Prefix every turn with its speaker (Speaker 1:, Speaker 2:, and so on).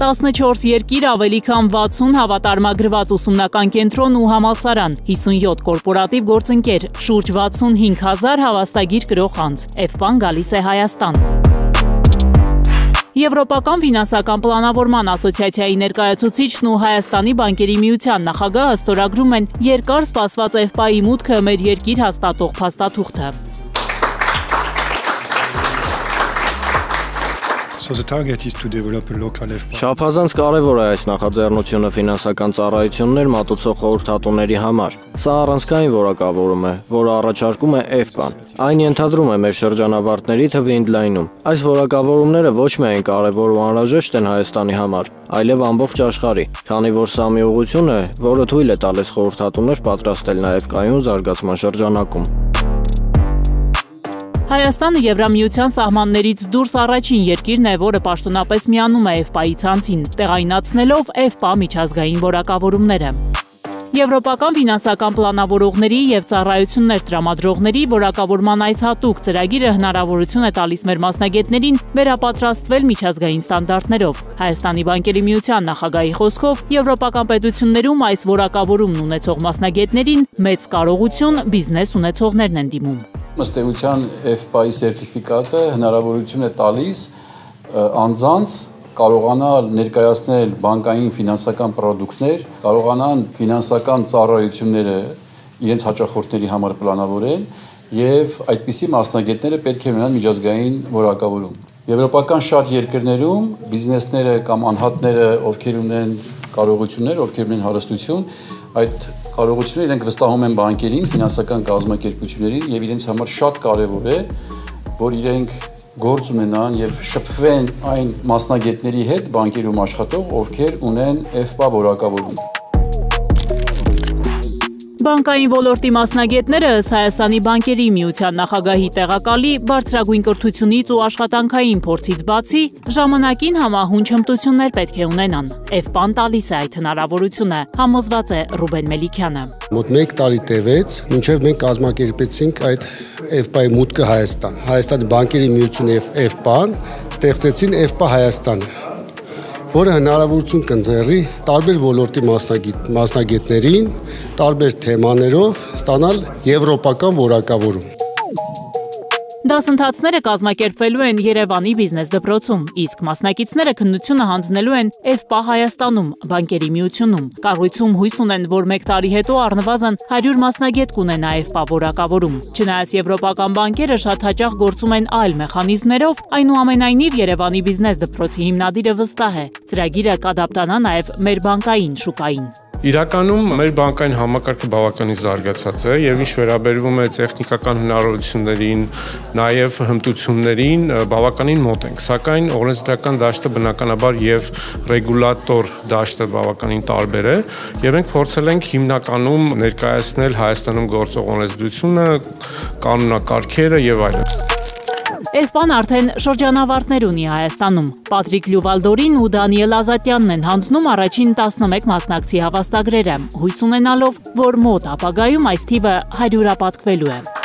Speaker 1: 14 երկիր, ավելի քան 60 հավատարմագրված ուսումնական կենտրոն ու համալսարան, 57 կորպորատիվ գործընկեր, շուրջ 65,000 հավաստագիր կրող անձ, EFPA-ն գալիս է Հայաստան։ Եվրոպական ֆինանսական պլանավորման ասոցիացիայի ներկայացուցիչն ու Հայաստանի բանկերի միության նախագահը ստորագրում են երկար սպասված EFPA-ի մուտքը մեր երկիր հաստատող փաստաթուղթը։
Speaker 2: Չափազանց կարևոր է այս նախաձեռնությունը ֆինանսական ծառայություններ մատուցող խորհրդատուների համար։ Սա առանցքային որակավորում է, որը առաջարկում է EFPA-ն։ Այն ենթադրում է մեր շրջանավարտների թվի ընդլայնում։ Այս որակավորումները ոչ միայն կարևոր ու անհրաժեշտ են Հայաստանի համար, այլև ամբողջ աշխարհի, քանի որ սա մի ուղղություն է, որը թույլ է տալիս խորհրդատուներ պատրաստել նաև կայուն զարգացման շրջանակում։
Speaker 1: Հայաստանը Եվրամիության սահմաններից դուրս առաջին երկիրն է, որը պաշտոնապես միանում է EFPA-ի ցանցին, տեղայնացնելով EFPA միջազգային որակավորումները։ Եվրոպական ֆինանսական պլանավորողների և ծառայություններ տրամադրողների որակավորման այս հատուկ ծրագիրը հնարավորություն է տալիս մեր մասնագետներին վերապատրաստվել միջազգային ստանդարտներով։ Հայաստանի բանկերի միության նախագահի խոսքով, եվրոպական պետություններում այս որակավորումն ունեցող մասնագետներին մեծ կարողություն բիզնես ունեցողներն են դիմում։
Speaker 3: Ըստ էության EFPA-ի սերտիֆիկատը հնարավորություն է տալիս անձանց կարողանալ ներկայացնել բանկային ֆինանսական պրոդուկտներ, կարողանան ֆինանսական ծառայությունները իրենց հաճախորդների համար պլանավորել եւ այդպիսի մասնագետները պետք է ունենան միջազգային որակավորում։ Եվրոպական շատ երկրներում բիզնեսները կամ անհատները, ովքեր ունեն կարողություններ, ովքեր ունեն հարստություն, այդ կարողությունները իրենք վստահում են բանկերին, ֆինանսական կազմակերպություններին եւ իրենց համար շատ կարեւոր է, որ իրենք գործ ունենան եւ շփվեն այն մասնագետների հետ բանկերում աշխատող, ովքեր ունեն EFPA որակավորում։
Speaker 1: Բանկային ոլորտի մասնագետները ըստ Հայաստանի բանկերի միության նախագահի տեղակալի բարձրագույն կրթությունից ու աշխատանքային փորձից բացի ժամանակին համահունչ հմտություններ պետք է ունենան։ EFPA-ն տալիս է այդ հնարավորությունը, համոզված է Ռուբեն Մելիքյանը։
Speaker 4: Մոտ 1 տարի տևեց, մինչև մենք կազմակերպեցինք այդ EFPA-ի մուտքը Հայաստան։ Հայաստանի բանկերի միությունը եւ EFPA-ն ստեղծեցին EFPA Հայաստանը, որը հնարավորություն կընձեռի տարբեր ոլորտի մասնագետներին տարբեր թեմաներով ստանալ եվրոպական որակավորում։
Speaker 1: Դասընթացները կազմակերպվելու են Երևանի բիզնես դպրոցում, իսկ մասնակիցները քննությունը հանձնելու են EFPA Հայաստանում, բանկերի միությունում։ Կառույցում հույս ունեն, որ 1 տարի հետո առնվազն 100 մասնագետ կունենա EFPA որակավորում։ Չնայած եվրոպական բանկերը շատ հաճախ գործում են այլ մեխանիզմներով, այնուամենայնիվ Երևանի բիզնես դպրոցի հիմնադիրը վստահ է, ծրագիրը կադապտանա նաև մեր բանկային շուկային։
Speaker 5: Իրականում մեր բանկային համակարգը բավականին զարգացած է եւ ինչ վերաբերվում է տեխնիկական հնարավորություններին, նաեւ հմտություններին բավականին մոտ ենք, սակայն օրենսդրական դաշտը բնականաբար եւ ռեգուլատոր դաշտը բավականին տարբեր է եւ մենք փորձել ենք հիմնականում ներկայացնել Հայաստանում գործող օրենսդրությունը, կանոնակարգերը եւ այլն։
Speaker 1: EFPA-ն արդեն շրջանավարտներ ունի Հայաստանում։ Պատրիկ Լյուվալդորին ու Դանիել Ազատյանն են հանձնում առաջին 11 մասնակցի հավաստագրերը, հույս ունենալով, որ մոտ ապագայում այս թիվը 100-ապատկվելու է։